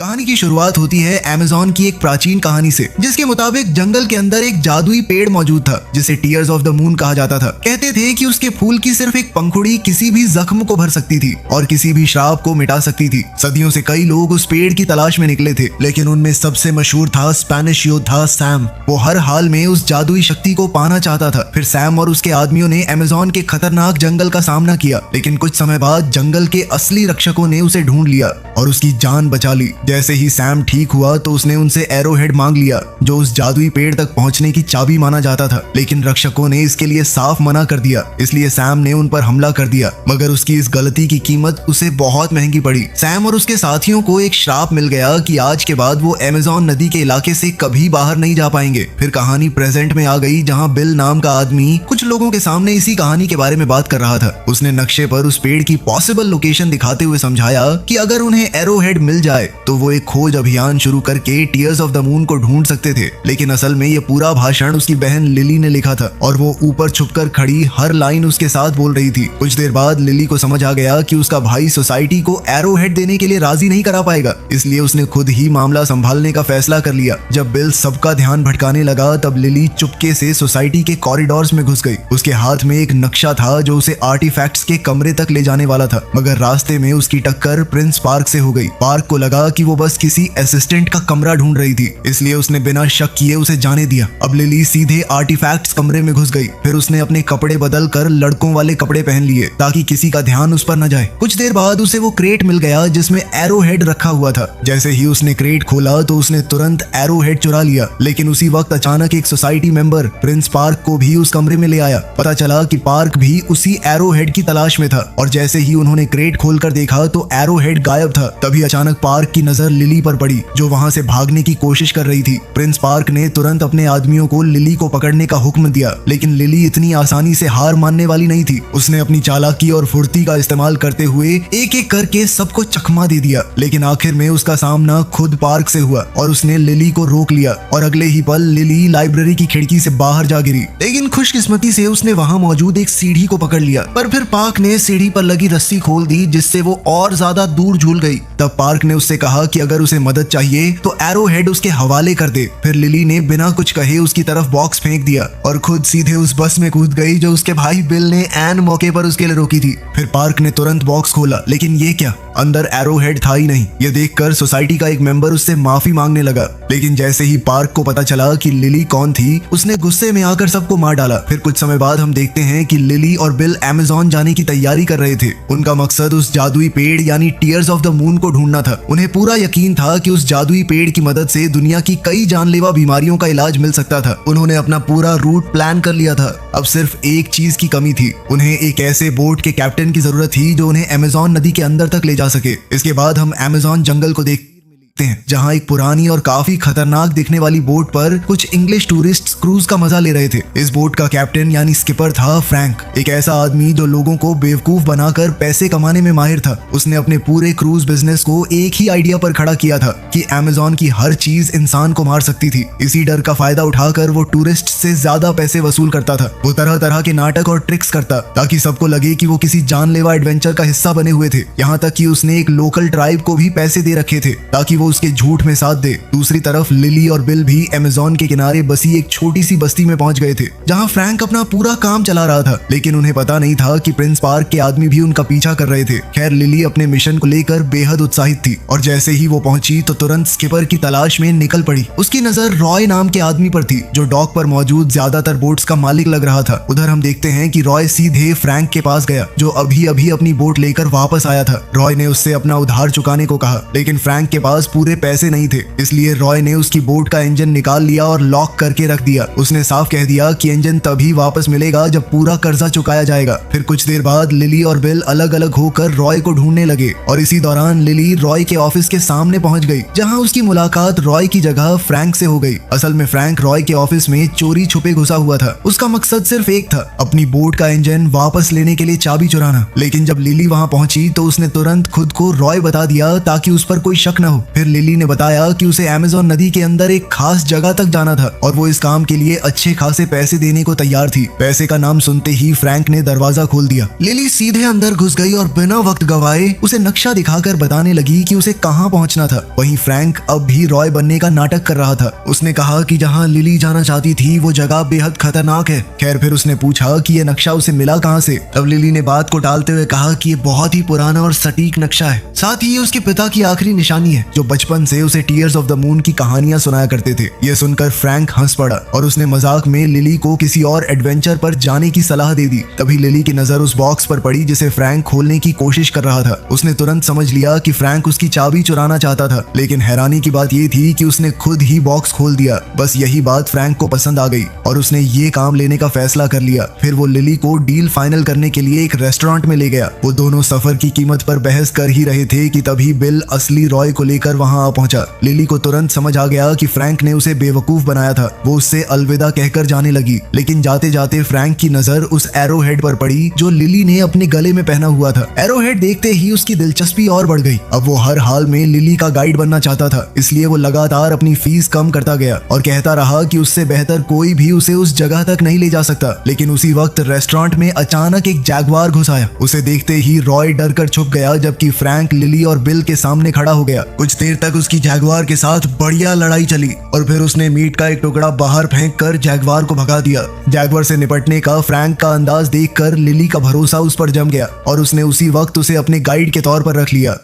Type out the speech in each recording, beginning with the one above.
कहानी की शुरुआत होती है अमेज़न की एक प्राचीन कहानी से, जिसके मुताबिक जंगल के अंदर एक जादुई पेड़ मौजूद था जिसे टीयर्स ऑफ द मून कहा जाता था। कहते थे कि उसके फूल की सिर्फ एक पंखुड़ी किसी भी जख्म को भर सकती थी और किसी भी श्राप को मिटा सकती थी। सदियों से कई लोग उस पेड़ की तलाश में निकले थे, लेकिन उनमें सबसे मशहूर था स्पेनिश योद्धा सैम। वो हर हाल में उस जादुई शक्ति को पाना चाहता था। फिर सैम और उसके आदमियों ने अमेज़न के खतरनाक जंगल का सामना किया, लेकिन कुछ समय बाद जंगल के असली रक्षकों ने उसे ढूंढ लिया और उसकी जान बचा ली। जैसे ही सैम ठीक हुआ तो उसने उनसे एरोहेड मांग लिया, जो उस जादुई पेड़ तक पहुंचने की चाबी माना जाता था। लेकिन रक्षकों ने इसके लिए साफ मना कर दिया, इसलिए सैम ने उन पर हमला कर दिया। मगर उसकी इस गलती की कीमत उसे बहुत महंगी पड़ी। सैम और उसके साथियों को एक श्राप मिल गया कि आज के बाद वो अमेज़न नदी के इलाके से कभी बाहर नहीं जा पाएंगे। फिर कहानी प्रेजेंट में आ गई, जहाँ बिल नाम का आदमी कुछ लोगों के सामने इसी कहानी के बारे में बात कर रहा था। उसने नक्शे पर उस पेड़ की पॉसिबल लोकेशन दिखाते हुए समझाया कि अगर उन्हें एरोहेड मिल जाए तो वो एक खोज अभियान शुरू करके टीयर्स ऑफ द मून को ढूंढ सकते थे। लेकिन असल में ये पूरा भाषण उसकी बहन लिली ने लिखा था और वो ऊपर छुपकर खड़ी हर लाइन उसके साथ बोल रही थी। कुछ देर बाद लिली को समझ आ गया कि उसका भाई सोसाइटी को एरोहेड देने के लिए राजी नहीं करा पाएगा, इसलिए उसने खुद ही मामला संभालने का फैसला कर लिया। जब बिल सबका ध्यान भटकाने लगा तब लिली चुपके से सोसाइटी के कॉरिडोर्स में घुस गई। उसके हाथ में एक नक्शा था जो उसे आर्टिफैक्ट्स के कमरे तक ले जाने वाला था, मगर रास्ते में उसकी टक्कर प्रिंस पार्क से हो गई। पार्क को लगा कि वो बस किसी असिस्टेंट का कमरा ढूंढ रही थी, इसलिए उसने बिना शक किए उसे जाने दिया। अब लिली सीधे आर्टिफैक्ट्स कमरे में घुस गई। फिर उसने अपने कपड़े बदल कर लड़कों वाले कपड़े पहन लिए ताकि किसी का ध्यान उस पर न जाए। कुछ देर बाद उसे वो क्रेट मिल गया जिसमें एरोहेड रखा हुआ था। जैसे ही उसने क्रेट खोला तो उसने तुरंत एरोहेड चुरा लिया। लेकिन उसी वक्त अचानक एक सोसाइटी मेंबर प्रिंस पार्क को भी उस कमरे में ले आया। पता चला कि पार्क भी उसी एरोहेड की तलाश में था और जैसे ही उन्होंने क्रेट खोलकर देखा तो एरोहेड गायब था। तभी अचानक पार्क की नजर लिली पर पड़ी, जो वहां से भागने की कोशिश कर रही थी। प्रिंस पार्क ने तुरंत अपने आदमियों को लिली को पकड़ने का हुक्म दिया, लेकिन लिली इतनी आसानी से हार मानने वाली नहीं थी। उसने अपनी चालाकी और फुर्ती का इस्तेमाल करते हुए एक एक करके सबको चकमा दे दिया। लेकिन आखिर में उसका सामना खुद पार्क से हुआ और उसने लिली को रोक लिया और अगले ही पल लिली लाइब्रेरी की खिड़की से बाहर जा गिरी। लेकिन खुशकिस्मती से उसने वहां मौजूद एक सीढ़ी को पकड़ लिया, पर फिर पार्क ने सीढ़ी पर लगी रस्सी खोल दी, जिससे वो और ज्यादा दूर झूल गई। तब पार्क ने उससे कहा कि अगर उसे मदद चाहिए तो एरोहेड उसके हवाले कर दे। फिर लिली ने बिना कुछ कहे उसकी तरफ बॉक्स फेंक दिया और खुद सीधे उस बस में कूद गई जो उसके भाई बिल ने ऐन मौके पर उसके लिए रोकी थी। फिर पार्क ने तुरंत बॉक्स खोला, लेकिन ये क्या, अंदर एरोहेड था ही नहीं। ये देखकर सोसाइटी का एक मेंबर उससे माफी मांगने लगा, लेकिन जैसे ही पार्क को पता चला कि लिली कौन थी, उसने गुस्से में आकर सबको मार डाला। फिर कुछ समय बाद हम देखते हैं कि लिली और बिल अमेज़न जाने की तैयारी कर रहे थे। उनका मकसद उस जादुई पेड़ यानी टीयर्स ऑफ द मून को ढूंढना था। उन्हें पूरा यकीन था कि उस जादुई पेड़ की मदद से दुनिया की कई जानलेवा बीमारियों का इलाज मिल सकता था। उन्होंने अपना पूरा रूट प्लान कर लिया था। अब सिर्फ एक चीज की कमी थी, उन्हें एक ऐसे बोट के कैप्टन की जरूरत थी जो उन्हें अमेज़न नदी के अंदर तक ले जा सके। इसके बाद हम अमेज़न जंगल को देखते हैं, जहां एक पुरानी और काफी खतरनाक दिखने वाली बोट पर कुछ इंग्लिश टूरिस्ट क्रूज का मजा ले रहे थे। इस बोट का कैप्टन यानी स्किपर था फ्रैंक, एक ऐसा आदमी जो लोगों को बेवकूफ बनाकर पैसे कमाने में माहिर था। उसने अपने पूरे क्रूज बिजनेस को एक ही आइडिया पर खड़ा किया था कि अमेज़न की हर चीज इंसान को मार सकती थी। इसी डर का फायदा उठाकर वो टूरिस्ट से ज्यादा पैसे वसूल करता था। वो तरह तरह के नाटक और ट्रिक्स करता ताकि सबको लगे कि वो किसी जानलेवा एडवेंचर का हिस्सा बने हुए थे। यहाँ तक कि उसने एक लोकल ट्राइब को भी पैसे दे रखे थे ताकि वो उसके झूठ में साथ दे। दूसरी तरफ लिली और बिल भी अमेज़न के किनारे बसी एक छोटी सी बस्ती में पहुंच गए थे, जहां फ्रैंक अपना पूरा काम चला रहा था। लेकिन उन्हें पता नहीं था कि प्रिंस पार्क के आदमी भी उनका पीछा कर रहे थे। खैर, लिली अपने मिशन को लेकर बेहद उत्साहित थी और जैसे ही वो पहुंची तो तुरंत स्किपर की तलाश में निकल पड़ी। उसकी नजर रॉय नाम के आदमी पर थी, जो डॉक पर मौजूद ज्यादातर बोट्स का मालिक लग रहा था। उधर हम देखते हैं कि रॉय सीधे फ्रैंक के पास गया, जो अभी अभी अपनी बोट लेकर वापस आया था। रॉय ने उससे अपना उधार चुकाने को कहा, लेकिन फ्रैंक के पास पूरे पैसे नहीं थे, इसलिए रॉय ने उसकी बोट का इंजन निकाल लिया और लॉक करके रख दिया। उसने साफ कह दिया कि इंजन तभी वापस मिलेगा जब पूरा कर्जा चुकाया जाएगा। फिर कुछ देर बाद लिली और बिल अलग अलग होकर रॉय को ढूंढने लगे और इसी दौरान लिली रॉय के ऑफिस के सामने पहुंच गई, जहां उसकी मुलाकात रॉय की जगह फ्रैंक से हो गई। असल में फ्रैंक रॉय के ऑफिस में चोरी छुपे घुसा हुआ था। उसका मकसद सिर्फ एक था, अपनी बोट का इंजन वापस लेने के लिए चाबी चुराना। लेकिन जब लिली वहां पहुंची तो उसने तुरंत खुद को रॉय बता दिया ताकि उस पर कोई शक न हो। फिर फिर लिली ने बताया कि उसे अमेज़न नदी के अंदर एक खास जगह तक जाना था और वो इस काम के लिए अच्छे खासे पैसे देने को तैयार थी। पैसे का नाम सुनते ही फ्रैंक ने दरवाजा खोल दिया। लिली सीधे अंदर घुस गई और बिना वक्त गवाए उसे नक्शा दिखाकर बताने लगी कि उसे कहाँ पहुंचना था। वहीं फ्रैंक अब भी रॉय बनने का नाटक कर रहा था। उसने कहा कि जहाँ लिली जाना चाहती थी वो जगह बेहद खतरनाक है। खैर फिर उसने पूछा कि ये नक्शा उसे मिला कहाँ से। तब लिली ने बात को टालते हुए कहा कि ये बहुत ही पुराना और सटीक नक्शा है, साथ ही ये उसके पिता की आखिरी निशानी है जो बचपन से उसे टीयर्स ऑफ द मून की कहानियां सुनाया करते थे। ये सुनकर फ्रैंक हंस पड़ा और उसने मजाक में लिली को किसी और एडवेंचर पर जाने की सलाह दे दी। तभी लिली की नजर उस बॉक्स पर पड़ी जिसे फ्रैंक खोलने की कोशिश कर रहा था। उसने तुरंत समझ लिया कि फ्रैंक उसकी चाबी चुराना चाहता था, लेकिन हैरानी की बात ये थी कि उसने खुद ही बॉक्स खोल दिया। बस यही बात फ्रैंक को पसंद आ गई और उसने ये काम लेने का फैसला कर लिया। फिर वो लिली को डील फाइनल करने के लिए एक रेस्टोरेंट में ले गया। वो दोनों सफर की कीमत पर बहस कर ही रहे थे कि तभी बिल असली रॉय को लेकर वहां आ पहुंचा। लिली को तुरंत समझ आ गया कि फ्रैंक ने उसे बेवकूफ बनाया था। वो उससे अलविदा कहकर जाने लगी, लेकिन जाते जाते फ्रैंक की नजर उस एरो हेड पर पड़ी जो लिली ने अपने गले में पहना हुआ था। एरो हेड देखते ही उसकी दिलचस्पी और बढ़ गई। अब वो हर हाल में लिली का गाइड बनना चाहता था, इसलिए वो लगातार अपनी फीस कम करता गया और कहता रहा कि उससे बेहतर कोई भी उसे उस जगह तक नहीं ले जा सकता। लेकिन उसी वक्त रेस्टोरेंट में अचानक एक जैगवार घुस आया। उसे देखते ही रॉय डर कर छुप गया, जबकि फ्रैंक लिली और बिल के सामने खड़ा हो गया। कुछ देर तक उसकी जैगवार के साथ बढ़िया लड़ाई चली और फिर उसने मीट का एक टुकड़ा बाहर फेंक कर जैगवार को भगा दिया। जैगवार से निपटने का फ्रैंक का अंदाज देखकर लिली का भरोसा उस पर जम गया और उसने उसी वक्त उसे अपने गाइड के तौर पर रख लिया।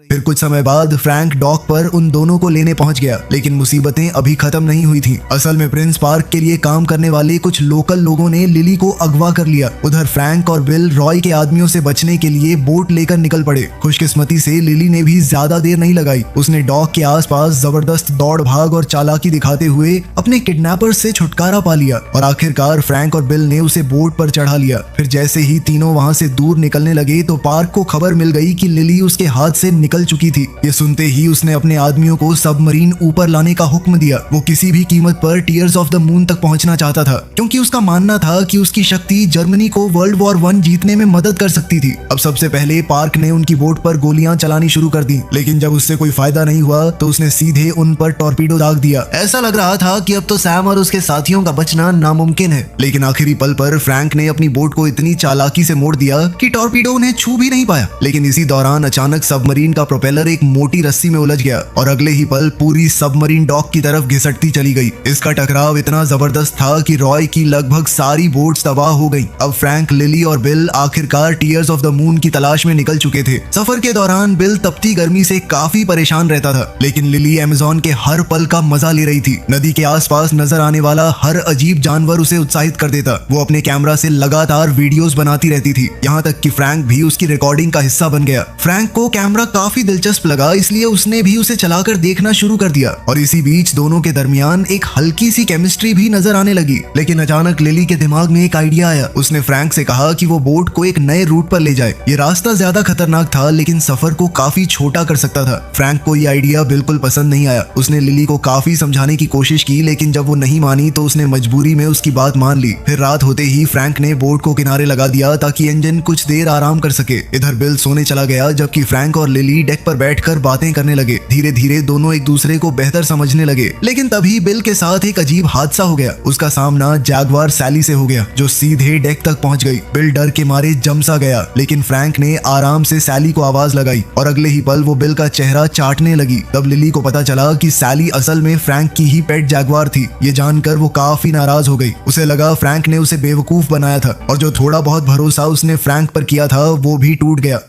फिर कुछ समय बाद फ्रैंक डॉक पर उन दोनों को लेने पहुंच गया, लेकिन मुसीबतें अभी खत्म नहीं हुई थीं। असल में प्रिंस पार्क के लिए काम करने वाले कुछ लोकल लोगों ने लिली को अगवा कर लिया। उधर फ्रैंक और बिल रॉय के आदमियों से बचने के लिए बोट लेकर निकल पड़े। खुशकिस्मती से लिली ने भी ज्यादा देर नहीं लगाई। उसने डॉक के आसपास जबरदस्त दौड़ भाग और चालाकी दिखाते हुए अपने किडनैपर्स से छुटकारा पा लिया और आखिरकार फ्रैंक और बिल ने उसे बोट पर चढ़ा लिया। फिर जैसे ही तीनों वहां से दूर निकलने लगे तो पार्क को खबर मिल गई कि लिली उसके हाथ से निकल चुकी थी। ये सुनते ही उसने अपने आदमियों को सबमरीन ऊपर लाने का हुक्म दिया। वो किसी भी कीमत पर टीयर्स ऑफ द मून तक पहुंचना चाहता था, क्योंकि उसका मानना था कि उसकी शक्ति जर्मनी को वर्ल्ड वॉर 1 जीतने में मदद कर सकती थी। अब सबसे पहले पार्क ने उनकी बोट पर गोलियां चलानी शुरू कर दी, लेकिन जब उससे कोई फायदा नहीं हुआ तो उसने सीधे उन पर टॉर्पीडो दाग दिया। ऐसा लग रहा था कि अब तो सैम और उसके साथियों का बचना नामुमकिन है, लेकिन आखिरी पल पर फ्रैंक ने अपनी बोट को इतनी चालाकी से मोड़ दिया कि टॉर्पीडो उन्हें छू भी नहीं पाया। लेकिन इसी दौरान अचानक सबमरीन का प्रोपेलर एक मोटी रस्सी में उलझ गया और अगले ही पल पूरी सबमरीन डॉक की तरफ घिसटती चली गई। इसका टकराव इतना जबरदस्त था कि रॉय की लगभग सारी बोट्स तबाह हो गई। अब फ्रैंक, लिली और बिल आखिरकार टीयर्स ऑफ द मून की तलाश में निकल चुके थे। सफर के दौरान बिल तपती गर्मी से काफी परेशान रहता था, लेकिन लिली अमेज़न के हर पल का मजा ले रही थी। नदी के आसपास नजर आने वाला हर अजीब जानवर उसे उत्साहित कर देता। वो अपने कैमरा से लगातार वीडियोस बनाती रहती थी, यहाँ तक कि फ्रैंक भी उसकी रिकॉर्डिंग का हिस्सा बन गया। फ्रैंक को कैमरा काफी दिलचस्प लगा, इसलिए उसने भी उसे चलाकर देखना शुरू कर दिया और इसी बीच दोनों के दरमियान एक हल्की सी केमिस्ट्री भी नजर आने लगी। लेकिन अचानक लिली के दिमाग में एक आइडिया आया। उसने फ्रैंक से कहा कि वो बोट को एक नए रूट पर ले जाए। ये रास्ता ज्यादा खतरनाक था, लेकिन सफर को काफी छोटा कर सकता था। फ्रैंक को ये आइडिया बिल्कुल पसंद नहीं आया। उसने लिली को काफी समझाने की कोशिश की, लेकिन जब वो नहीं मानी तो उसने मजबूरी में उसकी बात मान ली। फिर रात होते ही फ्रैंक ने बोट को किनारे लगा दिया ताकि इंजन कुछ देर आराम कर सके। इधर बिल सोने चला गया, जबकि फ्रैंक और लिली डेक पर बैठकर बातें करने लगे। धीरे धीरे दोनों एक दूसरे को बेहतर समझने लगे, लेकिन तभी बिल के साथ एक अजीब हादसा हो गया। उसका सामना जैगवार सैली से हो गया, जो सीधे डेक तक पहुंच गई। बिल डर के मारे जमसा गया, लेकिन फ्रैंक ने आराम से सैली को आवाज लगाई और अगले ही पल वो बिल का चेहरा चाटने लगी। तब लिली को पता चला कि सैली असल में फ्रैंक की ही पेट जैगवार थी। ये जानकर वो काफी नाराज हो गई। उसे लगा फ्रैंक ने उसे बेवकूफ बनाया था और जो थोड़ा बहुत भरोसा उसने फ्रैंक पर किया था वो भी टूट गया।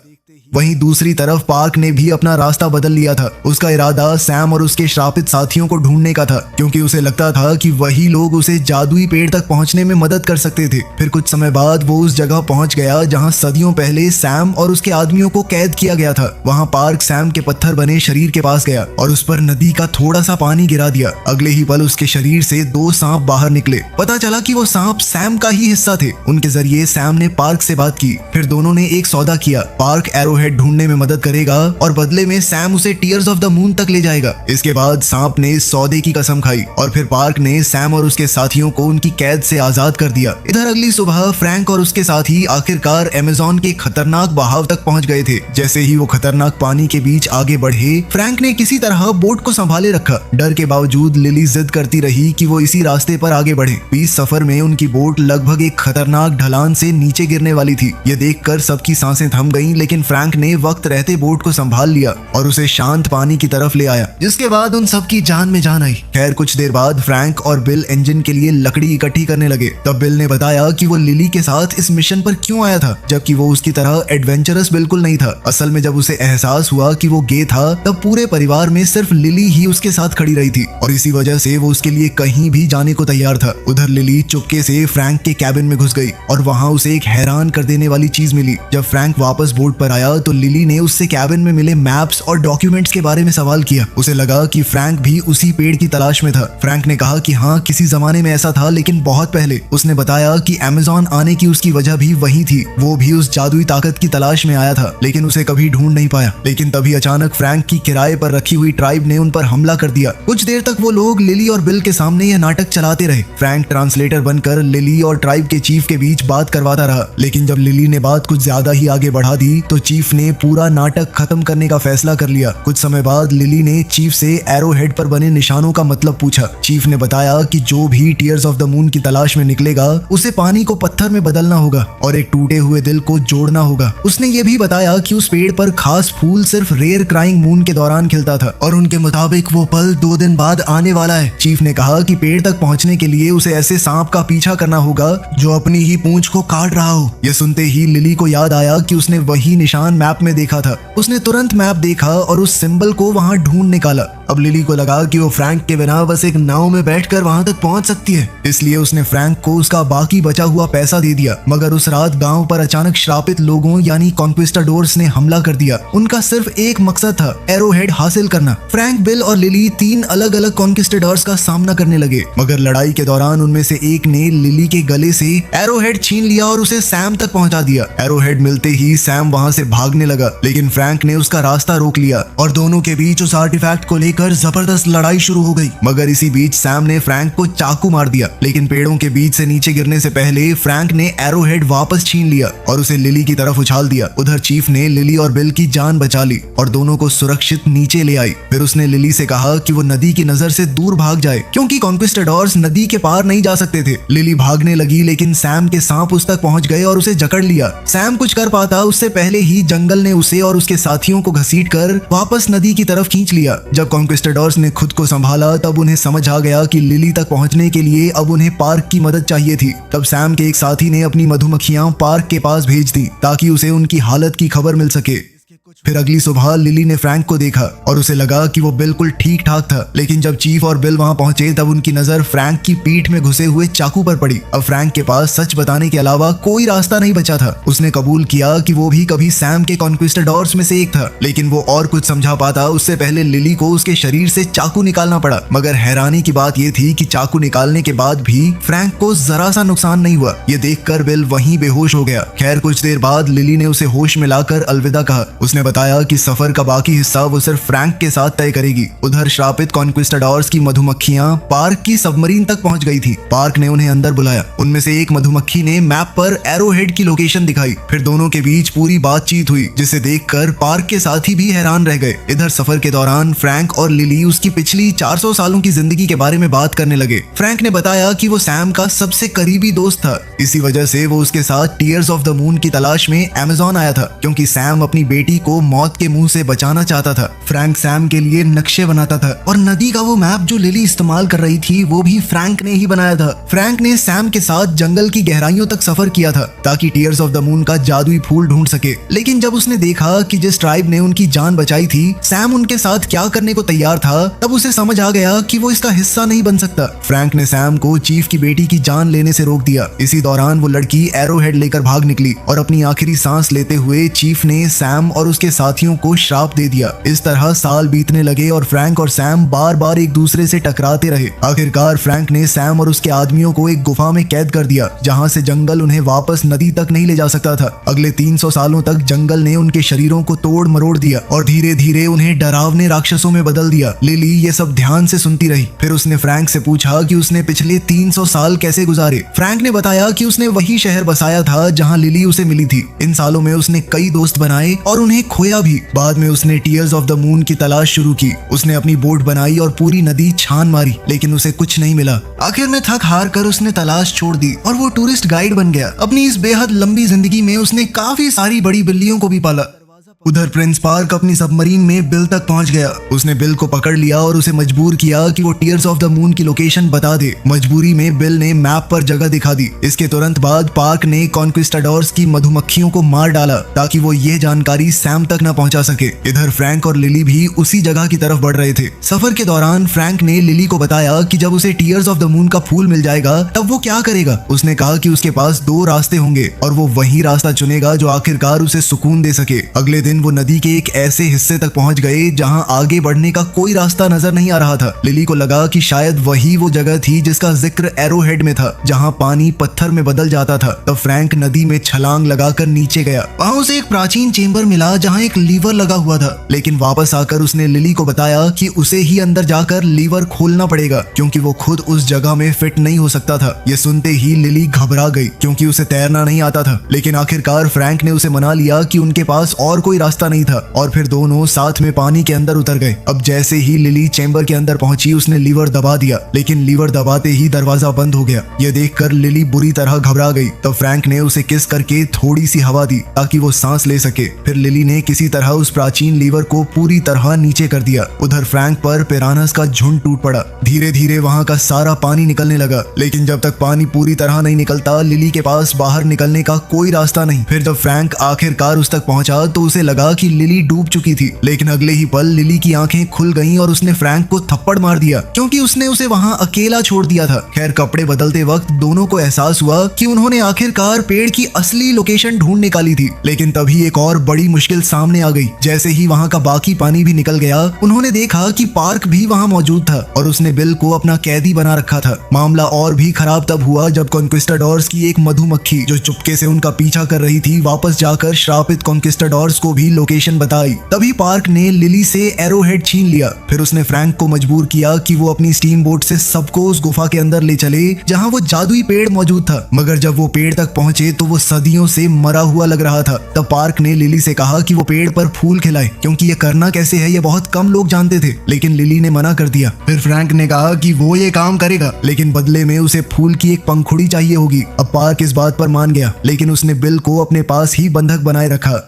वहीं दूसरी तरफ पार्क ने भी अपना रास्ता बदल लिया था। उसका इरादा सैम और उसके श्रापित साथियों को ढूंढने का था, क्योंकि उसे लगता था कि वही लोग उसे जादुई पेड़ तक पहुंचने में मदद कर सकते थे। फिर कुछ समय बाद वो उस जगह पहुंच गया जहां सदियों पहले सैम और उसके आदमियों को कैद किया गया था। वहां पार्क सैम के पत्थर बने शरीर के पास गया और उस पर नदी का थोड़ा सा पानी गिरा दिया। अगले ही पल उसके शरीर से 2 सांप बाहर निकले। पता चला कि वो सांप सैम का ही हिस्सा थे। उनके जरिए सैम ने पार्क से बात की। फिर दोनों ने एक सौदा किया। पार्क एरो एरोहेड ढूंढने में मदद करेगा और बदले में सैम उसे टीयर्स ऑफ द मून तक ले जाएगा। इसके बाद सांप ने सौदे की कसम खाई और फिर पार्क ने सैम और उसके साथियों को उनकी कैद से आजाद कर दिया। इधर अगली सुबह फ्रैंक और उसके साथी आखिरकार अमेज़न के खतरनाक बहाव तक पहुंच गए थे। जैसे ही वो खतरनाक पानी के बीच आगे बढ़े, फ्रैंक ने किसी तरह बोट को संभाले रखा। डर के बावजूद लिली जिद करती रही कि वो इसी रास्ते पर आगे बढ़े। बीच सफर में उनकी बोट लगभग एक खतरनाक ढलान से नीचे गिरने वाली थी। ये देखकर सबकी सांसें थम गईं, लेकिन फ्रैंक ने वक्त रहते बोट को संभाल लिया और उसे शांत पानी की तरफ ले आया, जिसके बाद उन सबकी जान में जान आई। खैर कुछ देर बाद फ्रैंक और बिल इंजन के लिए लकड़ी इकट्ठी करने लगे। तब बिल ने बताया कि वो लिली के साथ इस मिशन पर क्यों आया था, जबकि वो उसकी तरह एडवेंचरस बिल्कुल नहीं था। असल में जब उसे एहसास हुआ कि वो गे था, तब पूरे परिवार में सिर्फ लिली ही उसके साथ खड़ी रही थी और इसी वजह से वो उसके लिए कहीं भी जाने को तैयार था। उधर लिली चुपके से फ्रैंक के कैबिन में घुस गई और वहां उसे एक हैरान कर देने वाली चीज मिली। जब फ्रैंक वापस बोट पर आया तो लिली ने उससे कैबिन में मिले मैप्स और डॉक्यूमेंट्स के बारे में सवाल किया। उसे लगा कि फ्रैंक भी उसी पेड़ की तलाश में था। फ्रैंक ने कहा कि हाँ, किसी जमाने में ऐसा था, लेकिन बहुत पहले। उसने बताया कि अमेज़न आने की उसकी वजह भी वही थी। वो भी उस जादुई ताकत की तलाश में आया था, लेकिन उसे कभी ढूंढ नहीं पाया। लेकिन तभी अचानक फ्रैंक की किराए पर रखी हुई ट्राइब ने उन पर हमला कर दिया। कुछ देर तक वो लोग लिली और बिल के सामने यह नाटक चलाते रहे। फ्रैंक ट्रांसलेटर बनकर लिली और ट्राइब के चीफ के बीच बात करवाता रहा, लेकिन जब लिली ने बात कुछ ज्यादा ही आगे बढ़ा दी तो चीफ ने पूरा नाटक खत्म करने का फैसला कर लिया। कुछ समय बाद लिली ने चीफ से एरोहेड पर बने निशानों का मतलब पूछा। चीफ ने बताया कि जो भी टीयर्स ऑफ द मून की तलाश में निकलेगा, उसे पानी को पत्थर में बदलना होगा और एक टूटे हुए दिल को जोड़ना होगा। उसने ये भी बताया कि उस पेड़ पर खास फूल सिर्फ रेयर क्राइंग मून के दौरान खिलता था और उनके मुताबिक वो पल 2 दिन बाद आने वाला है। चीफ ने कहा कि पेड़ तक पहुंचने के लिए उसे ऐसे सांप का पीछा करना होगा जो अपनी ही पूंछ को काट रहा हो। यह सुनते ही लिली को याद आया कि उसने वही निशान मैप में देखा था। उसने तुरंत मैप देखा और उस सिंबल को वहां ढूंढ निकाला। अब लिली को लगा कि वो फ्रैंक के बिना बस एक नाव में बैठकर वहां तक पहुंच सकती है, इसलिए उसने फ्रैंक को उसका बाकी बचा हुआ पैसा दे दिया। मगर उस रात गांव पर अचानक श्रापित लोगों यानी कॉन्क्विस्टाडोर्स ने हमला कर दिया। उनका सिर्फ एक मकसद था, एरोहेड हासिल करना। फ्रैंक, बिल और लिली 3 अलग अलग कॉन्क्विस्टाडोर्स का सामना करने लगे, मगर लड़ाई के दौरान उनमें से एक ने लिली के गले से एरोहेड छीन लिया और उसे सैम तक पहुंचा दिया। एरोहेड मिलते ही सैम वहां से भागने लगा, लेकिन फ्रैंक ने उसका रास्ता रोक लिया और दोनों के बीच उस आर्टिफैक्ट को लेकर जबरदस्त लड़ाई शुरू हो गई। मगर इसी बीच सैम ने फ्रैंक को चाकू मार दिया, लेकिन पेड़ों के बीच से नीचे गिरने से पहले फ्रैंक ने एरोहेड वापस छीन लिया और उसे लिली की तरफ उछाल दिया। उधर चीफ ने लिली और बिल की जान बचा ली और दोनों को सुरक्षित नीचे ले आई। फिर उसने लिली से कहा कि वो नदी की नजर से दूर भाग जाए, क्योंकि कॉन्क्विस्टाडोर्स नदी के पार नहीं जा सकते थे। लिली भागने लगी, लेकिन सैम के सांप उस तक पहुंच गए और उसे जकड़ लिया। सैम कुछ कर पाता उससे पहले ही जंगल ने उसे और उसके साथियों को घसीटकर वापस नदी की तरफ खींच लिया। जब कॉन्क्विस्टाडोर्स ने खुद को संभाला तब उन्हें समझ आ गया कि लिली तक पहुंचने के लिए अब उन्हें पार्क की मदद चाहिए थी। तब सैम के एक साथी ने अपनी मधुमक्खियां पार्क के पास भेज दी ताकि उसे उनकी हालत की खबर मिल सके। फिर अगली सुबह लिली ने फ्रैंक को देखा और उसे लगा कि वो बिल्कुल ठीक ठाक था, लेकिन जब चीफ और बिल वहां पहुंचे तब उनकी नजर फ्रैंक की पीठ में घुसे हुए चाकू पर पड़ी। अब फ्रैंक के पास सच बताने के अलावा कोई रास्ता नहीं बचा था। उसने कबूल किया कि वो भी कभी सैम के कॉन्क्विस्टाडोर्स में से एक था, लेकिन वो और कुछ समझा पाता उससे पहले लिली को उसके शरीर से चाकू निकालना पड़ा। मगर हैरानी की बात यह थी कि चाकू निकालने के बाद भी फ्रैंक को जरा सा नुकसान नहीं हुआ। ये देखकर बिल वहीं बेहोश हो गया। खैर कुछ देर बाद लिली ने उसे होश में लाकर अलविदा कहा। उसने बताया कि सफर का बाकी हिस्सा वो सिर्फ फ्रैंक के साथ तय करेगी। उधर श्रापित कॉन्क्विस्टाडोर्स की मधुमक्खियां पार्क की सबमरीन तक पहुंच गई थी। पार्क ने उन्हें अंदर बुलाया। उनमें से एक मधुमक्खी ने मैप पर एरोहेड की लोकेशन दिखाई। फिर दोनों के बीच पूरी बातचीत हुई, जिसे देखकर पार्क के साथी भी हैरान रह गए। इधर सफर के दौरान फ्रैंक और लिली उसकी पिछली 400 सालों की जिंदगी के बारे में बात करने लगे। फ्रैंक ने बताया कि वो सैम का सबसे करीबी दोस्त था, इसी वजह से वो उसके साथ टीयर्स ऑफ द मून की तलाश में अमेज़न आया था, क्योंकि सैम अपनी बेटी को मौत के मुंह से बचाना चाहता था। फ्रैंक सैम के लिए नक्शे बनाता था और नदी का वो मैप जो लिली इस्तेमाल कर रही थी वो भी फ्रैंक ने ही बनाया था। फ्रैंक ने सैम के साथ जंगल की गहराइयों तक सफर किया था ताकि टीयर्स ऑफ द मून का जादुई फूल ढूंढ सके। लेकिन जब उसने देखा कि जिस ट्राइब ने उनकी जान बचाई थी सैम उनके साथ क्या करने को तैयार था, तब उसे समझ आ गया कि वो इसका हिस्सा नहीं बन सकता। फ्रैंक ने सैम को चीफ की बेटी की जान लेने से रोक दिया। इसी दौरान वो लड़की एरोहेड लेकर भाग निकली और अपनी आखिरी सांस लेते हुए चीफ ने सैम और उसके उसके साथियों को श्राप दे दिया। इस तरह साल बीतने लगे और फ्रैंक और सैम बार बार एक दूसरे से टकराते रहे। आखिरकार फ्रैंक ने सैम और उसके आदमियों को एक गुफा में कैद कर दिया, जहां से जंगल उन्हें वापस नदी तक नहीं ले जा सकता था। अगले 300 सालों तक जंगल ने उनके शरीरों को तोड़ मरोड़ दिया और धीरे धीरे उन्हें डरावने राक्षसों में बदल दिया। लिली ये सब ध्यान से सुनती रही। फिर उसने फ्रैंक से पूछा कि उसने पिछले 300 साल कैसे गुजारे। फ्रैंक ने बताया कि उसने वही शहर बसाया था जहां लिली उसे मिली थी। इन सालों में उसने कई दोस्त बनाए और उन्हें खोया भी। बाद में उसने टीयर्स ऑफ द मून की तलाश शुरू की। उसने अपनी बोट बनाई और पूरी नदी छान मारी, लेकिन उसे कुछ नहीं मिला। आखिर में थक हार कर उसने तलाश छोड़ दी और वो टूरिस्ट गाइड बन गया। अपनी इस बेहद लंबी जिंदगी में उसने काफी सारी बड़ी बिल्लियों को भी पाला। उधर प्रिंस पार्क अपनी सबमरीन में बिल तक पहुंच गया। उसने बिल को पकड़ लिया और उसे मजबूर किया कि वो टीयर्स ऑफ द मून की लोकेशन बता दे। मजबूरी में बिल ने मैप पर जगह दिखा दी। इसके तुरंत बाद पार्क ने कॉन्क्विस्टाडोर्स की मधुमक्खियों को मार डाला ताकि वो ये जानकारी सैम तक न पहुंचा सके। इधर फ्रैंक और लिली भी उसी जगह की तरफ बढ़ रहे थे। सफर के दौरान फ्रैंक ने लिली को बताया कि जब उसे टीयर्स ऑफ द मून का फूल मिल जाएगा तब वो क्या करेगा। उसने कहा कि उसके पास 2 रास्ते होंगे और वो वही रास्ता चुनेगा जो आखिरकार उसे सुकून दे सके। अगले दिन वो नदी के एक ऐसे हिस्से तक पहुंच गए जहां आगे बढ़ने का कोई रास्ता नजर नहीं आ रहा था। लिली को लगा कि शायद वही वो जगह थी जिसका जिक्र एरोहेड में था, जहां पानी पत्थर में बदल जाता था। तब फ्रैंक नदी में छलांग लगाकर नीचे गया। वहां उसे एक प्राचीन चेंबर मिला जहां एक लीवर लगा हुआ था, लेकिन वापस आकर उसने लिली को बताया कि उसे ही अंदर जाकर लीवर खोलना पड़ेगा क्योंकि वो खुद उस जगह में फिट नहीं हो सकता था। ये सुनते ही लिली घबरा गई क्योंकि उसे तैरना नहीं आता था, लेकिन आखिरकार फ्रैंक ने उसे मना लिया कि उनके पास और कोई रास्ता नहीं था और फिर दोनों साथ में पानी के अंदर उतर गए। अब जैसे ही लिली चेंबर के अंदर पहुंची उसने लीवर दबा दिया, लेकिन लीवर दबाते ही दरवाजा बंद हो गया। यह देखकर लिली बुरी तरह घबरा गई। तब फ्रैंक ने उसे किस करके थोड़ी सी हवा दी ताकि वो सांस ले सके। फिर लिली ने किसी तरह उस प्राचीन लीवर को पूरी तरह नीचे कर दिया। उधर फ्रैंक पर पिरानस का झुंड टूट पड़ा। धीरे धीरे वहां का सारा पानी निकलने लगा, लेकिन जब तक पानी पूरी तरह नहीं निकलता लिली के पास बाहर निकलने का कोई रास्ता नहीं। फिर जब फ्रैंक आखिरकार उस तक पहुंचा तो उसे लगा कि लिली डूब चुकी थी, लेकिन अगले ही पल लिली की आंखें खुल गईं और उसने फ्रैंक को थप्पड़ मार दिया क्योंकि उसने उसे वहां अकेला छोड़ दिया था। खैर कपड़े बदलते वक्त दोनों को एहसास हुआ कि उन्होंने आखिरकार पेड़ की असली लोकेशन ढूंढ निकाली थी, लेकिन तभी एक और बड़ी मुश्किल सामने आ गई। जैसे ही वहां का बाकी पानी भी निकल गया उन्होंने देखा कि पार्क भी वहां मौजूद था और उसने बिल को अपना कैदी बना रखा था। मामला और भी खराब तब हुआ जब कॉन्क्विस्टाडोर्स की एक मधुमक्खी जो चुपके से उनका पीछा कर रही थी वापस जाकर श्रापित कॉन्क्विस्टाडोर्स को भी लोकेशन बताई। तभी पार्क ने लिली से एरोहेड छीन लिया। फिर उसने फ्रैंक को मजबूर किया कि वो अपनी स्टीम बोट से सबको उस गुफा के अंदर ले चले जहां वो जादुई पेड़ मौजूद था। मगर जब वो पेड़ तक पहुंचे तो वो सदियों से मरा हुआ लग रहा था। तब पार्क ने लिली से कहा कि वो पेड़ पर फूल खिलाए क्योंकि ये करना कैसे है ये बहुत कम लोग जानते थे, लेकिन लिली ने मना कर दिया। फिर फ्रैंक ने कहा कि वो ये काम करेगा, लेकिन बदले में उसे फूल की एक पंखुड़ी चाहिए होगी। अब पार्क इस बात पर मान गया, लेकिन उसने बिल को अपने पास ही बंधक बनाए रखा।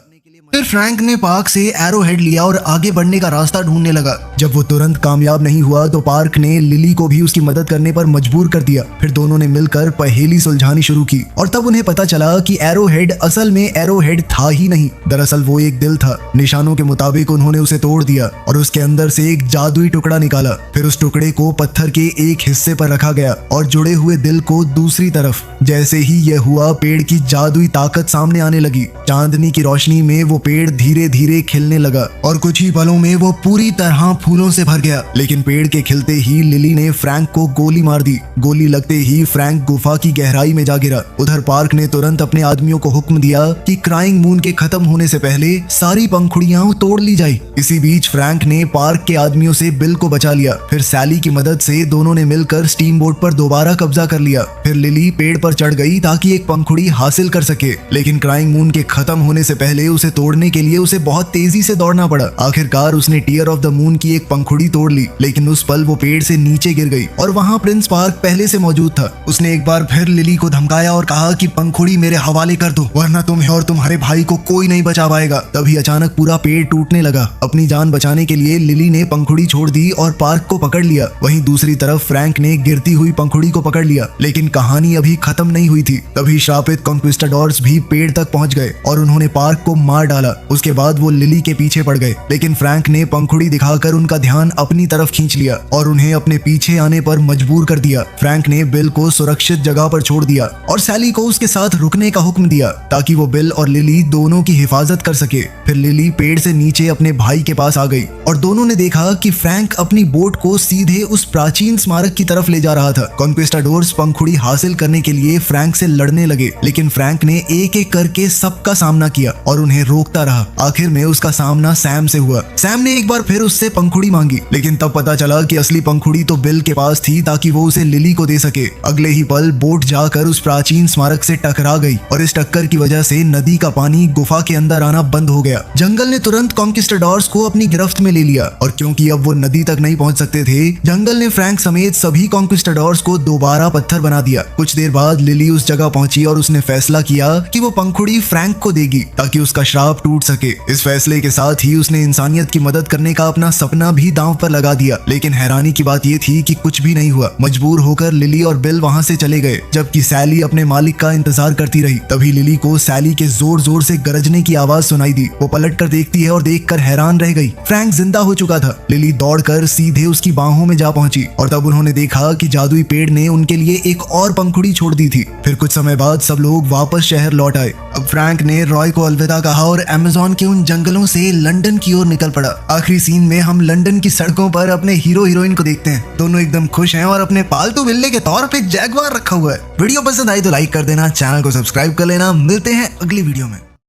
फिर फ्रैंक ने पार्क से एरोहेड लिया और आगे बढ़ने का रास्ता ढूंढने लगा। जब वो तुरंत कामयाब नहीं हुआ तो पार्क ने लिली को भी उसकी मदद करने पर मजबूर कर दिया। फिर दोनों ने मिलकर पहेली सुलझानी शुरू की और तब उन्हें पता चला कि एरोहेड असल में एरोहेड था ही नहीं, दरअसल वो एक दिल था। निशानों के मुताबिक उन्होंने उसे तोड़ दिया और उसके अंदर से एक जादुई टुकड़ा निकाला। फिर उस टुकड़े को पत्थर के एक हिस्से पर रखा गया और जुड़े हुए दिल को दूसरी तरफ। जैसे ही यह हुआ पेड़ की जादुई ताकत सामने आने लगी। चांदनी की रोशनी में वो पेड़ धीरे धीरे खिलने लगा और कुछ ही पलों में वो पूरी तरह फूलों से भर गया। लेकिन पेड़ के खिलते ही लिली ने फ्रैंक को गोली मार दी। गोली लगते ही फ्रैंक गुफा की गहराई में जा गिरा। उधर पार्क ने तुरंत अपने आदमियों को हुक्म दिया कि क्राइंग मून के खत्म होने से पहले सारी पंखुड़ियां तोड़ ली जाए। इसी बीच फ्रैंक ने पार्क के आदमियों से बिल को बचा लिया। फिर सैली की मदद से दोनों ने मिलकर स्टीम बोट पर दोबारा कब्जा कर लिया। फिर लिली पेड़ पर चढ़ गई ताकि एक पंखुड़ी हासिल कर सके, लेकिन क्राइंग मून के खत्म होने से पहले उसे तोड़ने के लिए उसे बहुत तेजी से दौड़ना पड़ा। आखिरकार उसने टीयर ऑफ द मून की एक पंखुड़ी तोड़ ली, लेकिन उस पल वो पेड़ से नीचे गिर गई और वहां प्रिंस पार्क पहले से मौजूद था। उसने एक बार फिर लिली को धमकाया और कहा कि पंखुड़ी मेरे हवाले कर दो वरना तुम्हें और तुम्हारे भाई को कोई नहीं बचा पाएगा। तभी अचानक पूरा पेड़ टूटने लगा। अपनी जान बचाने के लिए लिली ने पंखुड़ी छोड़ दी और पार्क को पकड़ लिया। वहीं दूसरी तरफ फ्रैंक ने गिरती हुई पंखुड़ी को पकड़ लिया, लेकिन कहानी अभी खत्म नहीं हुई थी। तभी श्रापित कॉन्क्विस्टाडोर्स भी पेड़ तक पहुंच गए और उन्होंने पार्क को मार डाला। डाला। उसके बाद वो लिली के पीछे पड़ गए, लेकिन फ्रैंक ने पंखुड़ी दिखाकर उनका ध्यान अपनी तरफ खींच लिया और उन्हें अपने पीछे आने पर मजबूर कर दिया। फ्रैंक ने बिल को सुरक्षित जगह पर छोड़ दिया और सैली को उसके साथ रुकने का हुक्म दिया ताकि वो बिल और लिली दोनों की हिफाजत कर सके। फिर लिली पेड़ से नीचे अपने भाई के पास आ गई और दोनों ने देखा कि फ्रैंक अपनी बोट को सीधे उस प्राचीन स्मारक की तरफ ले जा रहा था। कॉन्क्विस्टाडोर्स पंखुड़ी हासिल करने के लिए फ्रैंक से लड़ने लगे, लेकिन फ्रैंक ने एक एक करके सबका सामना किया और उन्हें रोकता रहा। आखिर में उसका सामना सैम से हुआ। सैम ने एक बार फिर उससे पंखुड़ी मांगी, लेकिन तब पता चला कि असली पंखुड़ी तो बिल के पास थी ताकि वो उसे लिली को दे सके। अगले ही पल बोट जाकर उस प्राचीन स्मारक से टकरा गई और इस टक्कर की वजह से नदी का पानी गुफा के अंदर आना बंद हो गया। जंगल ने तुरंत कॉन्क्विस्टाडोर्स को अपनी गिरफ्त में ले लिया और क्योंकि अब वो नदी तक नहीं पहुंच सकते थे, जंगल ने फ्रैंक समेत सभी कॉन्क्विस्टाडोर्स को दोबारा पत्थर बना दिया। कुछ देर बाद लिली उस जगह पहुंची और उसने फैसला किया कि वो पंखुड़ी फ्रैंक को देगी ताकि उसका श्राप टूट सके। इस फैसले के साथ ही उसने इंसानियत की मदद करने का अपना सपना भी दांव पर लगा दिया। लेकिन हैरानी की बात ये थी कि कुछ भी नहीं हुआ। मजबूर होकर लिली और बिल वहां से चले गए, जबकि सैली अपने मालिक का इंतजार करती रही। तभी लिली को सैली के जोर जोर से गरजने की आवाज सुनाई दी। वो पलट कर देखती है और देखकर हैरान रह गई। फ्रैंक जिंदा हो चुका था। लिली दौड़कर सीधे उसकी बाहों में जा पहुंची और तब उन्होंने देखा कि जादुई पेड़ ने उनके लिए एक और पंखुड़ी छोड़ दी थी। फिर कुछ समय बाद सब लोग वापस शहर लौट आए। अब फ्रैंक ने रॉय को अलविदा कहा और अमेज़न के उन जंगलों से लंदन की ओर निकल पड़ा। आखिरी सीन में हम लंदन की सड़कों पर अपने हीरो हीरोइन को देखते हैं। दोनों एकदम खुश हैं और अपने पालतू बिल्ले के तौर पे जैगुआर रखा हुआ है। वीडियो पसंद आई तो लाइक कर देना, चैनल को सब्सक्राइब कर लेना। मिलते हैं अगली वीडियो में।